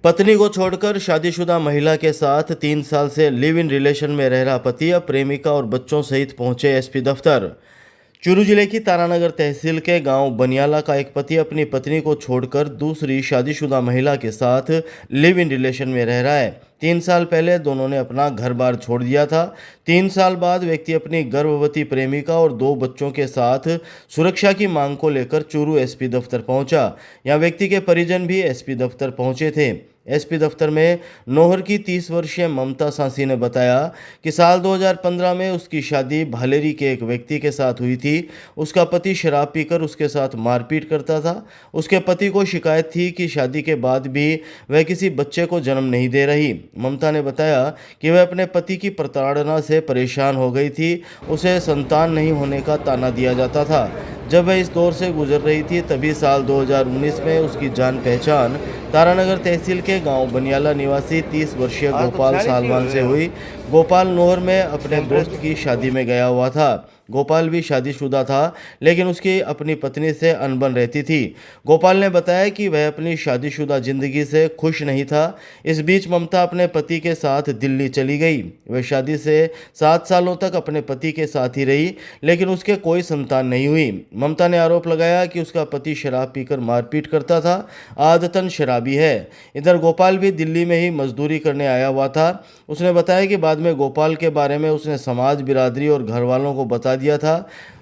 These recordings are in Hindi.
पत्नी को छोड़कर शादीशुदा महिला के साथ 3 साल से लिव इन रिलेशन में रह रहा पति अब प्रेमिका और बच्चों सहित पहुंचे एसपी दफ्तर। चूरू जिले की तारानगर तहसील के गांव बनियाला का एक पति अपनी पत्नी को छोड़कर दूसरी शादीशुदा महिला के साथ लिव इन रिलेशन में रह रहा है। 3 साल पहले दोनों ने अपना घर बार छोड़ दिया था। 3 साल बाद व्यक्ति अपनी गर्भवती प्रेमिका और 2 बच्चों के साथ सुरक्षा की मांग को लेकर चूरू एसपी दफ्तर पहुंचा। यहां व्यक्ति के परिजन भी एसपी दफ्तर पहुंचे थे। एसपी दफ्तर में नौहर की 30 वर्षीय ममता सांसी ने बताया कि साल 2015 में उसकी शादी भालेरी के एक व्यक्ति के साथ हुई थी। उसका पति शराब पीकर उसके साथ मारपीट करता था। उसके पति को शिकायत थी कि शादी के बाद भी वह किसी बच्चे को जन्म नहीं दे रही। ममता ने बताया कि वह अपने पति की प्रताड़ना से परेशान हो गई थी। उसे संतान नहीं होने का ताना दिया जाता था। जब वह इस दौर से गुजर रही थी तभी साल 2019 में उसकी जान पहचान तारानगर तहसील के गांव बनियाला निवासी 30 वर्षीय गोपाल सालवान से हुई। गोपाल नौहर में अपने दोस्त की शादी में गया हुआ था। गोपाल भी शादीशुदा था लेकिन उसकी अपनी पत्नी से अनबन रहती थी। गोपाल ने बताया कि वह अपनी शादीशुदा जिंदगी से खुश नहीं था। इस बीच ममता अपने पति के साथ दिल्ली चली गई। वह शादी से 7 सालों तक अपने पति के साथ ही रही लेकिन उसके कोई संतान नहीं हुई। ममता ने आरोप लगाया कि उसका पति शराब पीकर मारपीट करता था, आदतन शराबी है। इधर गोपाल भी दिल्ली में ही मजदूरी करने आया हुआ था। उसने बताया कि बाद में गोपाल के बारे में उसने समाज, बिरादरी और घर वालों को बता दिया था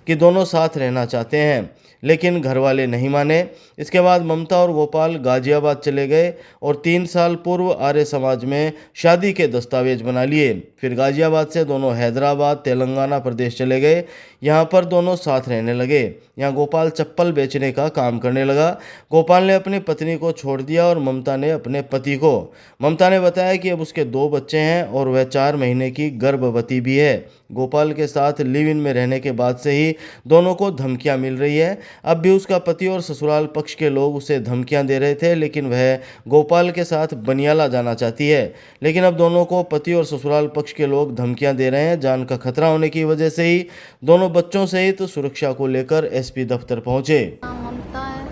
कि दोनों साथ रहना चाहते हैं, लेकिन घर वाले नहीं माने। इसके बाद ममता और गोपाल गाजियाबाद चले गए और 3 साल पूर्व आर्य समाज में शादी के दस्तावेज बना लिए। फिर गाजियाबाद से दोनों हैदराबाद, तेलंगाना प्रदेश चले गए। यहाँ पर दोनों साथ रहने लगे। यहाँ गोपाल चप्पल बेचने का काम करने लगा। गोपाल ने अपनी पत्नी को छोड़ दिया और ममता ने अपने पति को। ममता ने बताया कि अब उसके 2 बच्चे हैं और वह 4 महीने की गर्भवती भी है। गोपाल के साथ लिव इन में रहने के बाद से ही दोनों को धमकियां मिल रही है। अब भी उसका पति और ससुराल पक्ष के लोग उसे धमकियां दे रहे थे लेकिन वह गोपाल के साथ बनियाला जाना चाहती है। लेकिन अब दोनों को पति और ससुराल पक्ष के लोग धमकियां दे रहे हैं। जान का खतरा होने की वजह से ही दोनों बच्चों सहित सुरक्षा को लेकर एसपी दफ्तर पहुंचे। ममता है,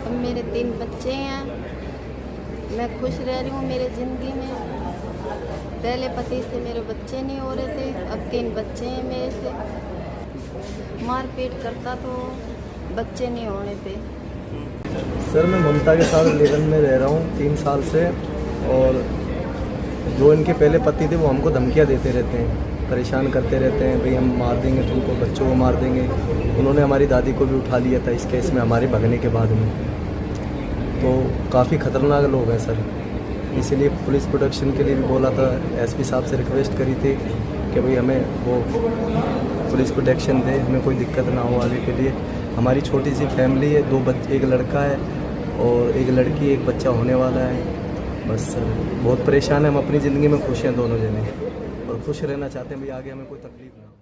अब मेरे 3 बच्चे हैं। मैं खुश रह रही हूँ मेरी ज़िंदगी में। पहले पति से मेरे बच्चे नहीं हो रहे थे, अब 3 बच्चे हैं मेरे से। मारपीट करता तो बच्चे नहीं होने पे। सर मैं ममता के साथ लिव इन में रह रहा हूँ 3 साल से, और जो इनके पहले पति थे वो हमको धमकियाँ देते रहते हैं, परेशान करते रहते हैं, भाई हम मार देंगे तुमको, बच्चों को मार देंगे। उन्होंने हमारी दादी को भी उठा लिया था इस केस में हमारे भगने के बाद में। तो काफ़ी ख़तरनाक लोग हैं सर, इसीलिए पुलिस प्रोटेक्शन के लिए भी बोला था। एसपी साहब से रिक्वेस्ट करी थी कि भाई हमें वो पुलिस प्रोटेक्शन दे, हमें कोई दिक्कत ना हो आगे के लिए। हमारी छोटी सी फैमिली है, 2 बच्चे, एक लड़का है और एक लड़की, एक बच्चा होने वाला है। बस सर बहुत परेशान है, हम अपनी ज़िंदगी में खुश हैं दोनों जने और खुश रहना चाहते हैं भाई, आगे हमें कोई तकलीफ ना हो।